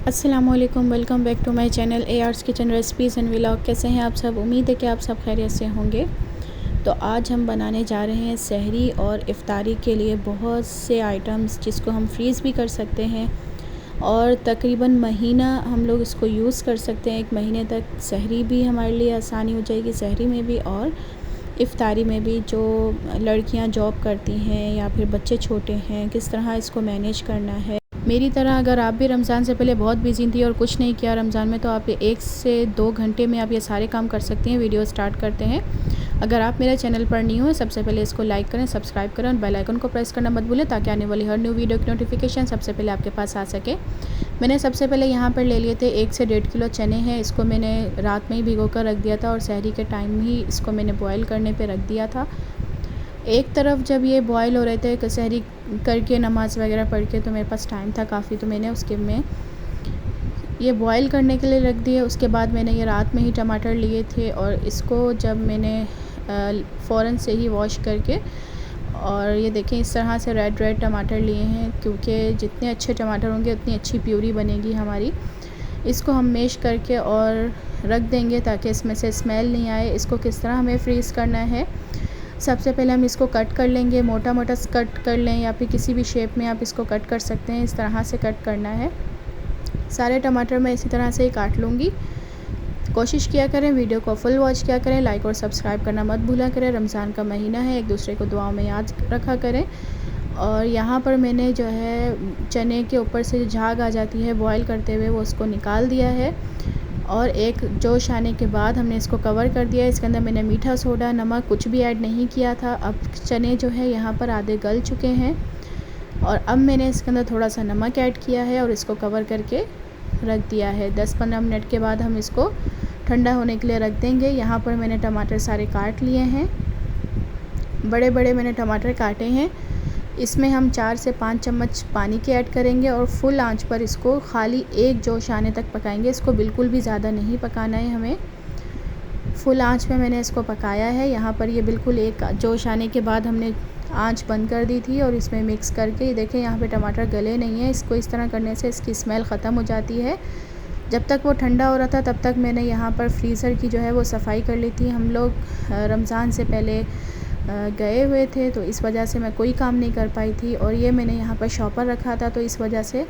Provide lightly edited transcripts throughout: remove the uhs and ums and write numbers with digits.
अस्सलामुअलैकुम, welcome back to my channel AR's kitchen recipes and vlog. कैसे हैं आप सब? उम्मीद है कि आप सब खैरियत से होंगे। तो आज हम बनाने जा रहे हैं सहरी और इफ़्तारी के लिए बहुत से आइटम्स, जिसको हम फ्रीज़ भी कर सकते हैं और तकरीबन महीना हम लोग इसको यूज़ कर सकते हैं। 1 महीने तक सहरी भी हमारे लिए आसानी हो जाएगी, सहरी में भी और इफ़्तारी में भी। जो लड़कियां जॉब करती हैं या फिर बच्चे छोटे हैं, किस तरह इसको मैनेज करना है। मेरी तरह अगर आप भी रमज़ान से पहले बहुत बिज़ी थी और कुछ नहीं किया रमज़ान में, तो आप 1 से 2 घंटे में आप ये सारे काम कर सकती हैं। वीडियो स्टार्ट करते हैं। अगर आप मेरे चैनल पर न्यू हैं, सबसे पहले इसको लाइक करें, सब्सक्राइब करें और बेल आइकन को प्रेस करना मत भूलें, ताकि आने वाली हर न्यू वीडियो की नोटिफिकेशन सबसे पहले आपके पास आ सके। मैंने सबसे पहले यहाँ पर ले लिए थे 1 से 1.5 किलो चने हैं। इसको मैंने रात में ही भिगो कर रख दिया था और सहरी के टाइम ही इसको मैंने बॉयल करने पर रख दिया था। एक तरफ जब ये बॉयल हो रहे थे सहरी करके, नमाज़ वगैरह पढ़ के, तो मेरे पास टाइम था काफ़ी, तो मैंने उसके में ये बॉयल करने के लिए रख दिए। उसके बाद मैंने ये रात में ही टमाटर लिए थे और इसको जब मैंने फ़ौरन से ही वॉश करके, और ये देखें इस तरह से रेड टमाटर लिए हैं, क्योंकि जितने अच्छे टमाटर होंगे उतनी अच्छी प्यूरी बनेगी हमारी। इसको हम मैश करके और रख देंगे ताकि इसमें से स्मेल नहीं आए। इसको किस तरह हमें फ्रीज़ करना है, सबसे पहले हम इसको कट कर लेंगे। मोटा मोटा कट कर लें या फिर किसी भी शेप में आप इसको कट कर सकते हैं। इस तरह से कट करना है। सारे टमाटर मैं इसी तरह से ही काट लूँगी। कोशिश किया करें वीडियो को फुल वॉच किया करें, लाइक और सब्सक्राइब करना मत भूला करें। रमज़ान का महीना है, एक दूसरे को दुआओं में याद रखा करें। और यहाँ पर मैंने जो है चने के ऊपर से जो झाग आ जाती है बॉयल करते हुए, वो उसको निकाल दिया है और एक जोश आने के बाद हमने इसको कवर कर दिया है। इसके अंदर मैंने मीठा सोडा, नमक कुछ भी ऐड नहीं किया था। अब चने जो है यहाँ पर आधे गल चुके हैं और अब मैंने इसके अंदर थोड़ा सा नमक ऐड किया है और इसको कवर करके रख दिया है। 10-15 मिनट के बाद हम इसको ठंडा होने के लिए रख देंगे। यहाँ पर मैंने टमाटर सारे काट लिए हैं, बड़े बड़े मैंने टमाटर काटे हैं। इसमें हम 4 से 5 चम्मच पानी के ऐड करेंगे और फुल आंच पर इसको खाली एक जोश आने तक पकाएंगे। इसको बिल्कुल भी ज़्यादा नहीं पकाना है हमें, फुल आंच पे मैंने इसको पकाया है। यहाँ पर ये बिल्कुल एक जोश आने के बाद हमने आंच बंद कर दी थी और इसमें मिक्स करके, ये देखें यहाँ पे टमाटर गले नहीं है। इसको इस तरह करने से इसकी स्मेल ख़त्म हो जाती है। जब तक वो ठंडा हो रहा था तब तक मैंने यहाँ पर फ्रीज़र की जो है वो सफाई कर ली थी। हम लोग रमज़ान से पहले गए हुए थे, तो इस वजह से मैं कोई काम नहीं कर पाई थी। और ये मैंने यहाँ पर शॉपर रखा था, तो इस वजह से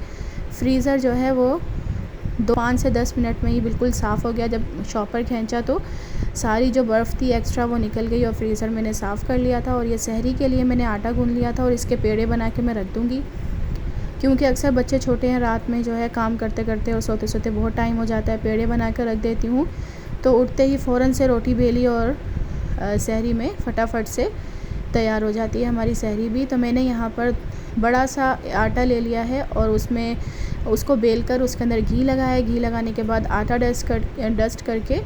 फ्रीज़र जो है वो 5 से 10 मिनट में ही बिल्कुल साफ़ हो गया। जब शॉपर खींचा तो सारी जो बर्फ़ थी एक्स्ट्रा वो निकल गई और फ्रीज़र मैंने साफ़ कर लिया था। और ये सहरी के लिए मैंने आटा गूँध लिया था और इसके पेड़े बना के मैं रख दूँगी, क्योंकि अक्सर बच्चे छोटे हैं, रात में जो है काम करते करते और सोते सोते बहुत टाइम हो जाता है। पेड़े बना कर रख देती हूँ, तो उठते ही फ़ौरन से रोटी बेली और सहरी में फटाफट से तैयार हो जाती है हमारी सहरी भी। तो मैंने यहाँ पर बड़ा सा आटा ले लिया है और उसमें उसको बेल कर उसके अंदर घी लगाया। घी लगाने के बाद आटा डस्ट करके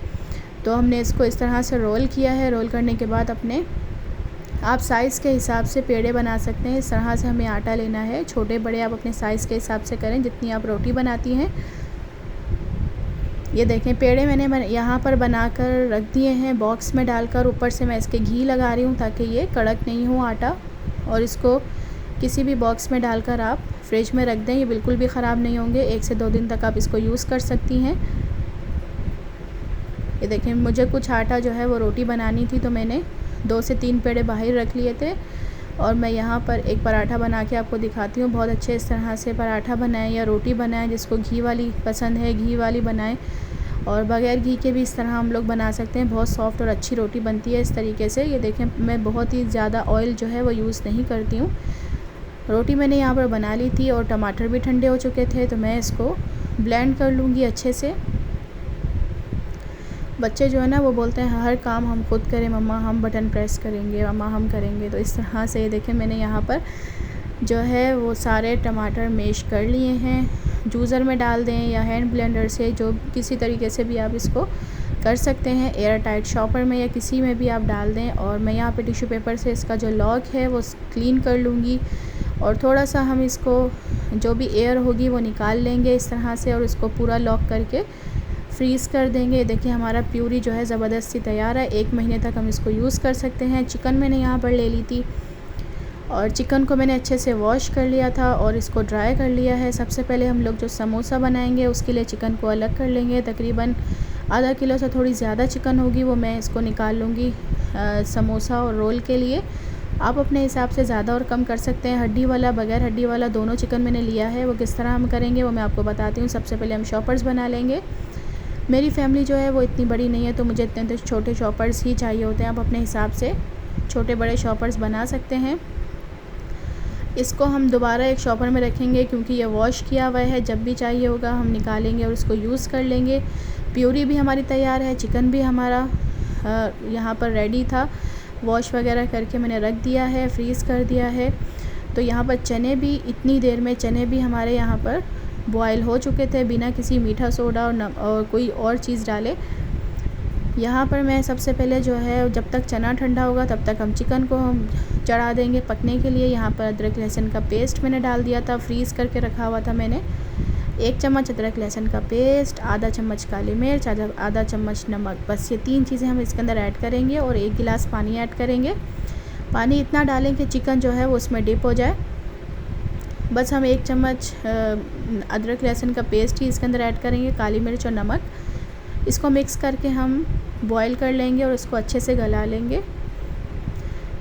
तो हमने इसको इस तरह से रोल किया है। रोल करने के बाद अपने आप साइज़ के हिसाब से पेड़े बना सकते हैं। इस तरह से हमें आटा लेना है, छोटे बड़े आप अपने साइज़ के हिसाब से करें, जितनी आप रोटी बनाती हैं। ये देखें पेड़े मैंने यहाँ पर बनाकर रख दिए हैं बॉक्स में डालकर। ऊपर से मैं इसके घी लगा रही हूँ ताकि ये कड़क नहीं हो आटा। और इसको किसी भी बॉक्स में डालकर आप फ्रिज में रख दें, ये बिल्कुल भी ख़राब नहीं होंगे। 1 से 2 दिन तक आप इसको यूज़ कर सकती हैं। ये देखें मुझे कुछ आटा जो है वो रोटी बनानी थी, तो मैंने 2 से 3 पेड़े बाहर रख लिए थे। और मैं यहाँ पर एक पराठा बना के आपको दिखाती हूँ। बहुत अच्छे इस तरह से पराठा बनाएं या रोटी बनाएं, जिसको घी वाली पसंद है घी वाली बनाएं, और बग़ैर घी के भी इस तरह हम लोग बना सकते हैं। बहुत सॉफ्ट और अच्छी रोटी बनती है इस तरीके से। ये देखें मैं बहुत ही ज़्यादा ऑयल जो है वो यूज़ नहीं करती हूँ। रोटी मैंने यहाँ पर बना ली थी और टमाटर भी ठंडे हो चुके थे, तो मैं इसको ब्लेंड कर लूँगी अच्छे से। बच्चे जो है ना वो बोलते हैं हर काम हम खुद करें मम्मा, हम बटन प्रेस करेंगे मम्मा, हम करेंगे। तो इस तरह से ये देखें मैंने यहाँ पर जो है वो सारे टमाटर मैश कर लिए हैं। जूसर में डाल दें या हैंड ब्लेंडर से, जो किसी तरीके से भी आप इसको कर सकते हैं। एयर टाइट शॉपर में या किसी में भी आप डाल दें। और मैं यहाँ पे टिश्यू पेपर से इसका जो लॉक है वो क्लीन कर लूँगी और थोड़ा सा हम इसको जो भी एयर होगी वो निकाल लेंगे इस तरह से, और इसको पूरा लॉक करके फ्रीज़ कर देंगे। देखिए हमारा प्यूरी जो है ज़बरदस्ती तैयार है। 1 महीने तक हम इसको यूज़ कर सकते हैं। चिकन मैंने यहाँ पर ले ली थी और चिकन को मैंने अच्छे से वॉश कर लिया था और इसको ड्राई कर लिया है। सबसे पहले हम लोग जो समोसा बनाएंगे उसके लिए चिकन को अलग कर लेंगे। तकरीबन आधा किलो से थोड़ी ज़्यादा चिकन होगी, वो मैं इसको निकाल लूँगी समोसा और रोल के लिए। आप अपने हिसाब से ज़्यादा और कम कर सकते हैं। हड्डी वाला, बग़ैर हड्डी वाला दोनों चिकन मैंने लिया है। वो किस तरह हम करेंगे वो मैं आपको बताती हूँ। सबसे पहले हम चॉपर्स बना लेंगे। मेरी फैमिली जो है वो इतनी बड़ी नहीं है, तो मुझे इतने तो छोटे चॉपर्स ही चाहिए होते हैं। आप अपने हिसाब से छोटे बड़े चॉपर्स बना सकते हैं। इसको हम दोबारा एक चॉपर में रखेंगे क्योंकि ये वॉश किया हुआ है। जब भी चाहिए होगा हम निकालेंगे और उसको यूज़ कर लेंगे। प्यूरी भी हमारी तैयार है, चिकन भी हमारा यहाँ पर रेडी था। वॉश वगैरह करके मैंने रख दिया है, फ्रीज़ कर दिया है। तो यहाँ पर चने भी इतनी देर में चने भी हमारे यहाँ पर बॉयल हो चुके थे बिना किसी मीठा सोडा और कोई और चीज़ डाले। यहाँ पर मैं सबसे पहले जो है, जब तक चना ठंडा होगा तब तक हम चिकन को हम चढ़ा देंगे पकने के लिए। यहाँ पर अदरक लहसुन का पेस्ट मैंने डाल दिया था, फ्रीज़ करके रखा हुआ था मैंने। 1 चम्मच अदरक लहसुन का पेस्ट, आधा चम्मच काली मिर्च, आधा चम्मच नमक। बस ये 3 चीज़ें हम इसके अंदर ऐड करेंगे और 1 गिलास पानी ऐड करेंगे। पानी इतना डालें कि चिकन जो है वो उसमें डिप हो जाए। बस हम 1 चम्मच अदरक लहसुन का पेस्ट ही इसके अंदर ऐड करेंगे, काली मिर्च और नमक। इसको मिक्स करके हम बॉईल कर लेंगे और इसको अच्छे से गला लेंगे।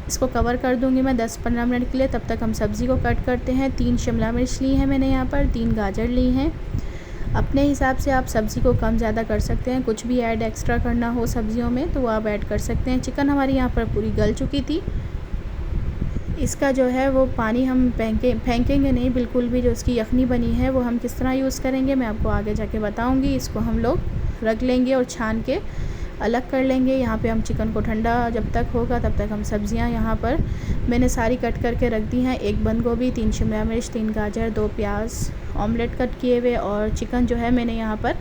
इसको कवर कर दूंगी मैं 10-15 मिनट के लिए। तब तक हम सब्ज़ी को कट करते हैं। 3 शिमला मिर्च ली हैं मैंने यहाँ पर, 3 गाजर ली हैं। अपने हिसाब से आप सब्ज़ी को कम ज़्यादा कर सकते हैं। कुछ भी ऐड एक्स्ट्रा करना हो सब्ज़ियों में तो वो आप ऐड कर सकते हैं। चिकन हमारी यहाँ पर पूरी गल चुकी थी। इसका जो है वो पानी हम फेंकेंगे नहीं बिल्कुल भी। जो इसकी यखनी बनी है वो हम किस तरह यूज़ करेंगे मैं आपको आगे जाके बताऊँगी। इसको हम लोग रख लेंगे और छान के अलग कर लेंगे। यहाँ पे हम चिकन को ठंडा जब तक होगा तब तक हम सब्ज़ियाँ यहाँ पर मैंने सारी कट करके रख दी हैं। 1 बंद गोभी, 3 शिमला मिर्च, 3 गाजर, 2 प्याज ऑमलेट कट किए हुए। और चिकन जो है मैंने यहाँ पर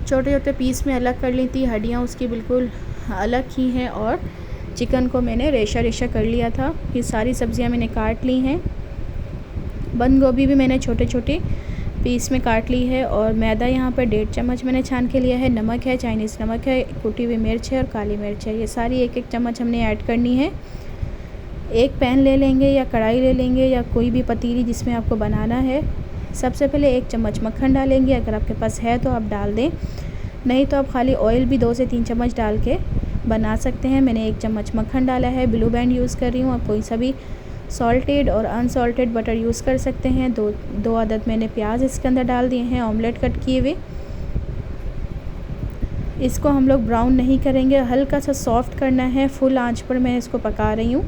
छोटे छोटे पीस में अलग कर ली थी। हड्डियाँ उसकी बिल्कुल अलग ही हैं और चिकन को मैंने रेशा रेशा कर लिया था। ये सारी सब्ज़ियाँ मैंने काट ली हैं। बंद गोभी भी मैंने छोटे छोटे पीस में काट ली है। और मैदा यहाँ पर 1.5 चम्मच मैंने छान के लिया है। नमक है, चाइनीज़ नमक है, कुटी हुई मिर्च है और काली मिर्च है। ये सारी 1-1 चम्मच हमने ऐड करनी है। एक पैन ले लेंगे या कढ़ाई ले लेंगे या कोई भी पतीली जिसमें आपको बनाना है। सबसे पहले 1 चम्मच मक्खन डालेंगे। अगर आपके पास है तो आप डाल दें, नहीं तो आप खाली ऑयल भी 2 से 3 चम्मच डाल के बना सकते हैं। मैंने 1 चम्मच मक्खन डाला है। ब्लू बैंड यूज़ कर रही हूँ। आप कोई सा भी सॉल्टेड और अनसॉल्टेड बटर यूज़ कर सकते हैं। 2 अदद मैंने प्याज इसके अंदर डाल दिए हैं ऑमलेट कट किए हुए। इसको हम लोग ब्राउन नहीं करेंगे, हल्का सा सॉफ्ट करना है। फुल आंच पर मैं इसको पका रही हूँ।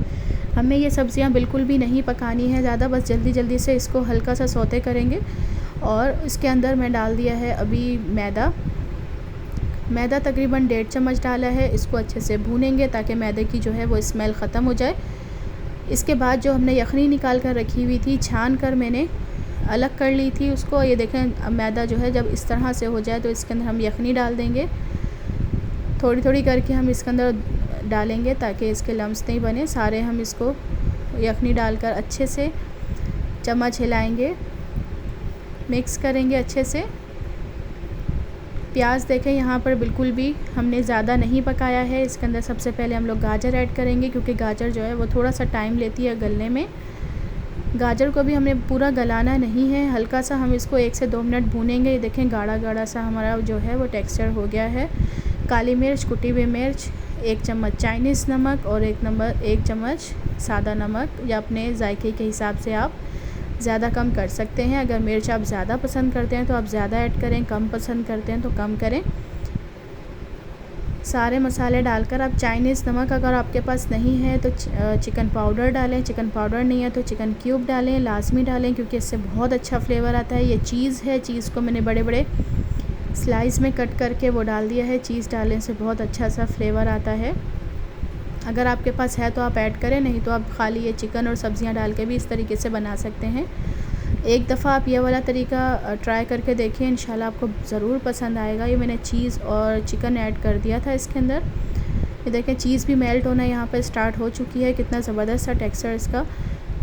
हमें ये सब्ज़ियाँ बिल्कुल भी नहीं पकानी है ज़्यादा, बस जल्दी जल्दी से इसको हल्का सा सौते करेंगे। और इसके अंदर मैं डाल दिया है अभी मैदा तकरीबन 1.5 चम्मच डाला है। इसको अच्छे से भूनेंगे ताकि मैदे की जो है वो स्मेल ख़त्म हो जाए। इसके बाद जो हमने यखनी निकाल कर रखी हुई थी, छान कर मैंने अलग कर ली थी उसको। ये देखें, अब मैदा जो है जब इस तरह से हो जाए तो इसके अंदर हम यखनी डाल देंगे। थोड़ी थोड़ी करके हम इसके अंदर डालेंगे ताकि इसके लम्स नहीं बने। सारे हम इसको यखनी डालकर अच्छे से चम्मच हिलाएंगे, मिक्स करेंगे अच्छे से। प्याज देखें यहाँ पर बिल्कुल भी हमने ज़्यादा नहीं पकाया है। इसके अंदर सबसे पहले हम लोग गाजर ऐड करेंगे क्योंकि गाजर जो है वो थोड़ा सा टाइम लेती है गलने में। गाजर को भी हमने पूरा गलाना नहीं है, हल्का सा हम इसको 1 से 2 मिनट भूनेंगे। ये देखें गाढ़ा गाढ़ा सा हमारा जो है वो टेक्सचर हो गया है। काली मिर्च, कुटी हुई मिर्च, 1 चम्मच चाइनीज़ नमक और 1 चम्मच सादा नमक, या अपने जायके के हिसाब से आप ज़्यादा कम कर सकते हैं। अगर मिर्च आप ज़्यादा पसंद करते हैं तो आप ज़्यादा ऐड करें, कम पसंद करते हैं तो कम करें। सारे मसाले डालकर आप चाइनीज़ नमक अगर आपके पास नहीं है तो चिकन पाउडर डालें। चिकन पाउडर नहीं है तो चिकन क्यूब डालें, लाजमी डालें क्योंकि इससे बहुत अच्छा फ्लेवर आता है। ये चीज़ है, चीज़ को मैंने बड़े बड़े स्लाइस में कट करके वो डाल दिया है। चीज़ डालने से बहुत अच्छा सा फ्लेवर आता है। अगर आपके पास है तो आप ऐड करें, नहीं तो आप खाली ये चिकन और सब्ज़ियाँ डाल के भी इस तरीके से बना सकते हैं। एक दफ़ा आप ये वाला तरीका ट्राई करके देखिए, इंशाल्लाह आपको ज़रूर पसंद आएगा। ये मैंने चीज़ और चिकन ऐड कर दिया था इसके अंदर। ये देखें चीज़ भी मेल्ट होना यहाँ पर स्टार्ट हो चुकी है। कितना ज़बरदस्त सा टेक्सचर इसका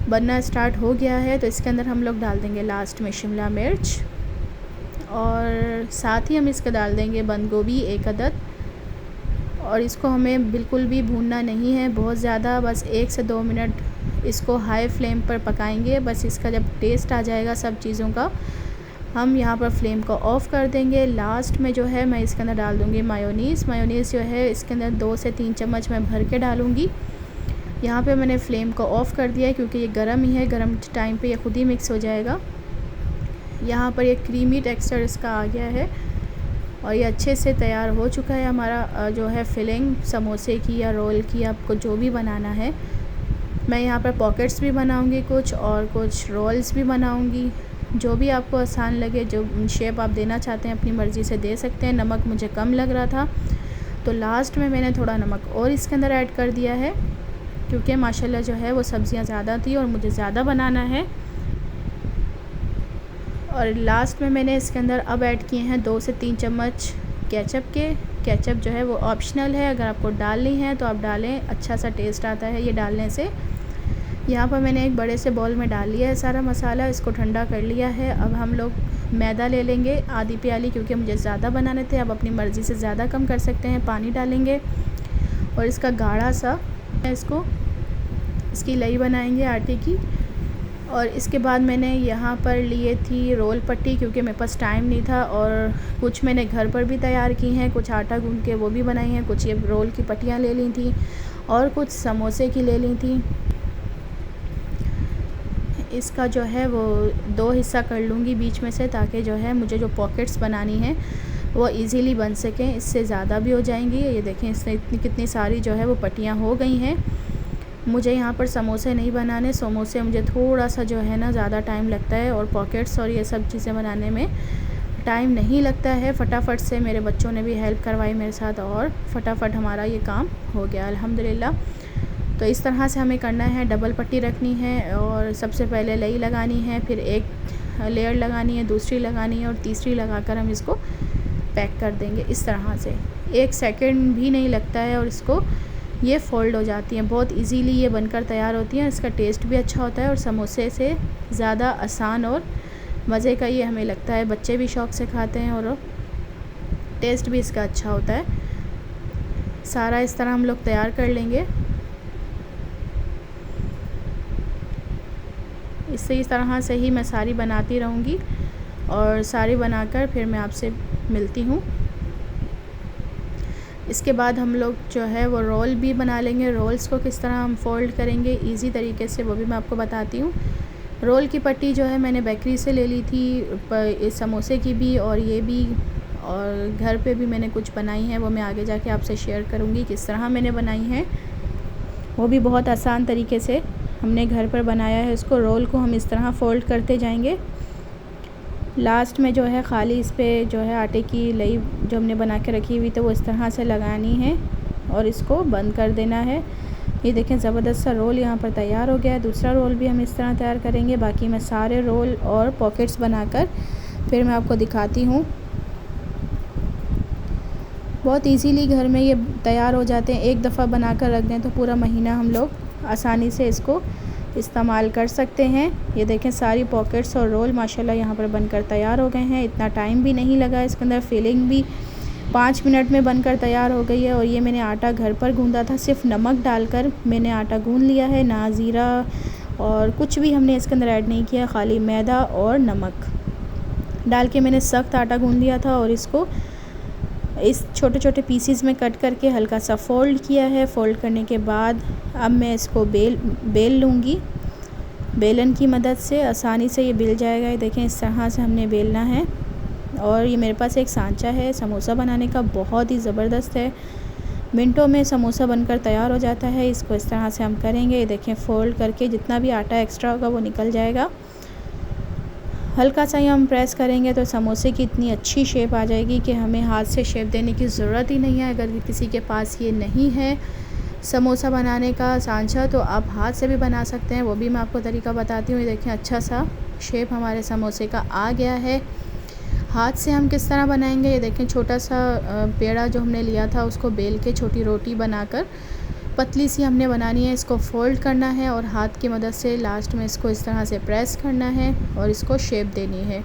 बनना स्टार्ट हो गया है। तो इसके अंदर हम लोग डाल देंगे लास्ट में शिमला मिर्च और साथ ही हम इसके डाल देंगे बंद गोभी 1 अदद। और इसको हमें बिल्कुल भी भूनना नहीं है बहुत ज़्यादा, बस 1 से 2 मिनट इसको हाई फ्लेम पर पकाएंगे। बस इसका जब टेस्ट आ जाएगा सब चीज़ों का, हम यहाँ पर फ्लेम को ऑफ़ कर देंगे। लास्ट में जो है मैं इसके अंदर डाल दूँगी मायोनीज़। मायोनीज़ जो है इसके अंदर 2 से 3 चम्मच मैं भर के डालूँगी। यहाँ पे मैंने फ्लेम को ऑफ़ कर दिया है क्योंकि ये गर्म ही है, गर्म टाइम पे ये खुद ही मिक्स हो जाएगा। यहाँ पर ये क्रीमी टेक्सचर इसका आ गया है और ये अच्छे से तैयार हो चुका है हमारा जो है फिलिंग समोसे की या रोल की, आपको जो भी बनाना है। मैं यहाँ पर पॉकेट्स भी बनाऊँगी कुछ, और कुछ रोल्स भी बनाऊँगी। जो भी आपको आसान लगे, जो शेप आप देना चाहते हैं अपनी मर्ज़ी से दे सकते हैं। नमक मुझे कम लग रहा था तो लास्ट में मैंने थोड़ा नमक और इसके अंदर ऐड कर दिया है, क्योंकि माशाल्लाह जो है वो सब्ज़ियाँ ज़्यादा थी और मुझे ज़्यादा बनाना है। और लास्ट में मैंने इसके अंदर अब ऐड किए हैं 2 से 3 चम्मच केचप के। केचप जो है वो ऑप्शनल है, अगर आपको डालनी है तो आप डालें, अच्छा सा टेस्ट आता है ये डालने से। यहाँ पर मैंने एक बड़े से बाउल में डाल लिया है सारा मसाला, इसको ठंडा कर लिया है। अब हम लोग मैदा ले लेंगे आधी प्याली, क्योंकि मुझे ज़्यादा बनाने थे। आप अपनी मर्ज़ी से ज़्यादा कम कर सकते हैं। पानी डालेंगे और इसका गाढ़ा सा इसकी लई बनाएंगे आटे की। और इसके बाद मैंने यहाँ पर लिए थी रोल पट्टी, क्योंकि मेरे पास टाइम नहीं था, और कुछ मैंने घर पर भी तैयार की हैं, कुछ आटा गूँध के वो भी बनाई हैं, कुछ ये रोल की पट्टियाँ ले ली थी और कुछ समोसे की ले ली थी। इसका जो है वो 2 हिस्सा कर लूँगी बीच में से, ताकि जो है मुझे जो पॉकेट्स बनानी हैं वो इजीली बन सकें। इससे ज़्यादा भी हो जाएंगी। ये देखें इसमें कितनी सारी जो है वो पट्टियाँ हो गई हैं। मुझे यहाँ पर समोसे नहीं बनाने, समोसे मुझे थोड़ा सा जो है ना ज़्यादा टाइम लगता है, और पॉकेट्स और ये सब चीज़ें बनाने में टाइम नहीं लगता है। फटाफट से मेरे बच्चों ने भी हेल्प करवाई मेरे साथ और फटाफट हमारा ये काम हो गया अल्हम्दुलिल्लाह। तो इस तरह से हमें करना है, डबल पट्टी रखनी है और सबसे पहले लई लगानी है, फिर एक लेयर लगानी है, दूसरी लगानी है और तीसरी लगाकर हम इसको पैक कर देंगे इस तरह से। 1 सेकंड भी नहीं लगता है और इसको ये फ़ोल्ड हो जाती हैं, बहुत इजीली ये बनकर तैयार होती हैं। इसका टेस्ट भी अच्छा होता है और समोसे से ज़्यादा आसान और मज़े का ये हमें लगता है। बच्चे भी शौक़ से खाते हैं और टेस्ट भी इसका अच्छा होता है। सारा इस तरह हम लोग तैयार कर लेंगे। इस तरह से ही मैं सारी बनाती रहूँगी और सारी बनाकर फिर मैं आपसे मिलती हूँ। इसके बाद हम लोग जो है वो रोल भी बना लेंगे। रोल्स को किस तरह हम फ़ोल्ड करेंगे इजी तरीके से, वो भी मैं आपको बताती हूँ। रोल की पट्टी जो है मैंने बेकरी से ले ली थी, समोसे की भी और ये भी, और घर पे भी मैंने कुछ बनाई हैं, वो मैं आगे जाके आपसे शेयर करूँगी किस तरह मैंने बनाई हैं। वो भी बहुत आसान तरीके से हमने घर पर बनाया है। इसको रोल को हम इस तरह फ़ोल्ड करते जाएंगे। लास्ट में जो है ख़ाली इस पे जो है आटे की लई जो हमने बना के रखी हुई तो वो इस तरह से लगानी है और इसको बंद कर देना है। ये देखें ज़बरदस्त सा रोल यहाँ पर तैयार हो गया है। दूसरा रोल भी हम इस तरह तैयार करेंगे। बाकी मैं सारे रोल और पॉकेट्स बनाकर फिर मैं आपको दिखाती हूँ। बहुत इजीली घर में ये तैयार हो जाते हैं। एक दफ़ा बनाकर रख दें तो पूरा महीना हम लोग आसानी से इसको इस्तेमाल कर सकते हैं। ये देखें सारी पॉकेट्स और रोल माशाल्लाह यहाँ पर बनकर तैयार हो गए हैं। इतना टाइम भी नहीं लगा, इसके अंदर फिलिंग भी 5 मिनट में बनकर तैयार हो गई है। और ये मैंने आटा घर पर गूँधा था, सिर्फ नमक डालकर मैंने आटा गूँध लिया है, ना ज़ीरा और कुछ भी हमने इसके अंदर ऐड नहीं किया, खाली मैदा और नमक डाल के मैंने सख्त आटा गूँध लिया था। और इसको इस छोटे छोटे पीसीज में कट करके हल्का सा फ़ोल्ड किया है। फ़ोल्ड करने के बाद अब मैं इसको बेल लूँगी। बेलन की मदद से आसानी से ये बेल जाएगा। ये देखें इस तरह से हमने बेलना है। और ये मेरे पास एक सांचा है समोसा बनाने का, बहुत ही ज़बरदस्त है, मिनटों में समोसा बनकर तैयार हो जाता है। इसको इस तरह से हम करेंगे। ये देखें फ़ोल्ड करके जितना भी आटा एक्स्ट्रा होगा वो निकल जाएगा। हल्का सा ही हम प्रेस करेंगे तो समोसे की इतनी अच्छी शेप आ जाएगी कि हमें हाथ से शेप देने की ज़रूरत ही नहीं है। अगर किसी के पास ये नहीं है समोसा बनाने का सांचा तो आप हाथ से भी बना सकते हैं, वो भी मैं आपको तरीका बताती हूँ। ये देखें अच्छा सा शेप हमारे समोसे का आ गया है। हाथ से हम किस तरह बनाएंगे, ये देखें छोटा सा पेड़ा जो हमने लिया था उसको बेल के छोटी रोटी बनाकर पतली सी हमने बनानी है। इसको फ़ोल्ड करना है और हाथ की मदद से लास्ट में इसको इस तरह से प्रेस करना है और इसको शेप देनी है।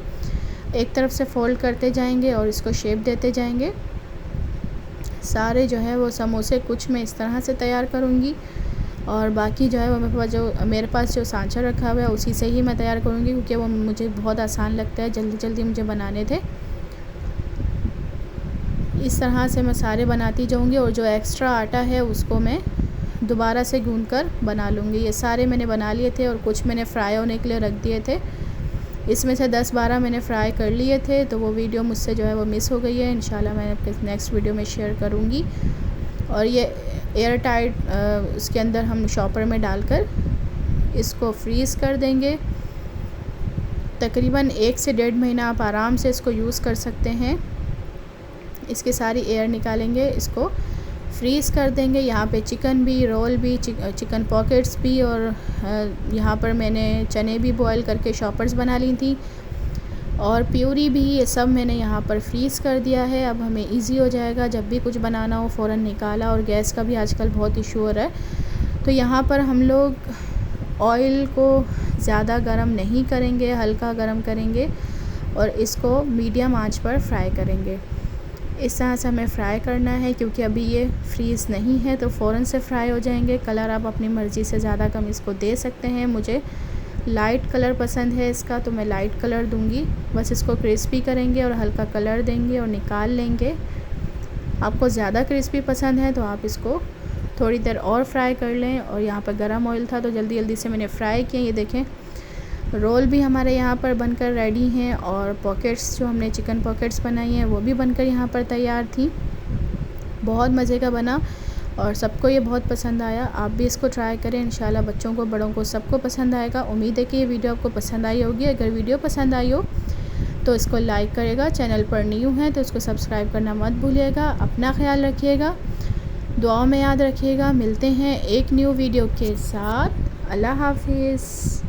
एक तरफ से फ़ोल्ड करते जाएंगे और इसको शेप देते जाएंगे। सारे जो है वो समोसे कुछ मैं इस तरह से तैयार करूँगी। और बाकी जो है वो मेरे पास जो सांचा रखा हुआ है उसी से ही मैं तैयार करूँगी, क्योंकि वो मुझे बहुत आसान लगता है, जल्दी जल्दी मुझे बनाने थे। इस तरह से मैं सारे बनाती जाऊँगी और जो एक्स्ट्रा आटा है उसको मैं दोबारा से गूँध कर बना लूँगी। ये सारे मैंने बना लिए थे और कुछ मैंने फ्राई होने के लिए रख दिए थे। इसमें से 10-12 मैंने फ्राई कर लिए थे, तो वो वीडियो मुझसे जो है वो मिस हो गई है। इंशाल्लाह मैं आपके नेक्स्ट वीडियो में शेयर करूँगी। और ये एयर टाइट उसके अंदर हम शॉपर में डालकर इसको फ्रीज़ कर देंगे। तकरीबन 1 से 1.5 महीना आप आराम से इसको यूज़ कर सकते हैं। इसकी सारी एयर निकालेंगे, इसको फ्रीज़ कर देंगे। यहाँ पे चिकन भी, रोल भी, चिकन पॉकेट्स भी, और यहाँ पर मैंने चने भी बॉईल करके शॉपर्स बना ली थी, और प्यूरी भी, ये सब मैंने यहाँ पर फ्रीज़ कर दिया है। अब हमें इजी हो जाएगा, जब भी कुछ बनाना हो फ़ौरन निकाला। और गैस का भी आजकल बहुत इशू हो रहा है, तो यहाँ पर हम लोग ऑयल को ज़्यादा गरम नहीं करेंगे, हल्का गरम करेंगे और इसको मीडियम आंच पर फ्राई करेंगे। इस तरह से हमें फ़्राई करना है, क्योंकि अभी ये फ्रीज़ नहीं है तो फ़ौरन से फ्राई हो जाएंगे। कलर आप अपनी मर्ज़ी से ज़्यादा कम इसको दे सकते हैं। मुझे लाइट कलर पसंद है इसका, तो मैं लाइट कलर दूंगी। बस इसको क्रिस्पी करेंगे और हल्का कलर देंगे और निकाल लेंगे। आपको ज़्यादा क्रिस्पी पसंद है तो आप इसको थोड़ी देर और फ्राई कर लें। और यहाँ पर गरम ऑयल था तो जल्दी जल्दी से मैंने फ्राई किया। ये देखें, रोल भी हमारे यहाँ पर बनकर रेडी हैं, और पॉकेट्स जो हमने चिकन पॉकेट्स बनाई हैं वो भी बनकर यहाँ पर तैयार थी। बहुत मज़े का बना और सबको ये बहुत पसंद आया। आप भी इसको ट्राई करें, इंशाल्लाह बच्चों को, बड़ों को, सबको पसंद आएगा। उम्मीद है कि ये वीडियो आपको पसंद आई होगी। अगर वीडियो पसंद आई हो तो इसको लाइक करेगा। चैनल पर न्यू है तो इसको सब्सक्राइब करना मत भूलिएगा। अपना ख्याल रखिएगा, दुआओं में याद रखिएगा। मिलते हैं एक न्यू वीडियो के साथ। अल्लाह हाफिज़।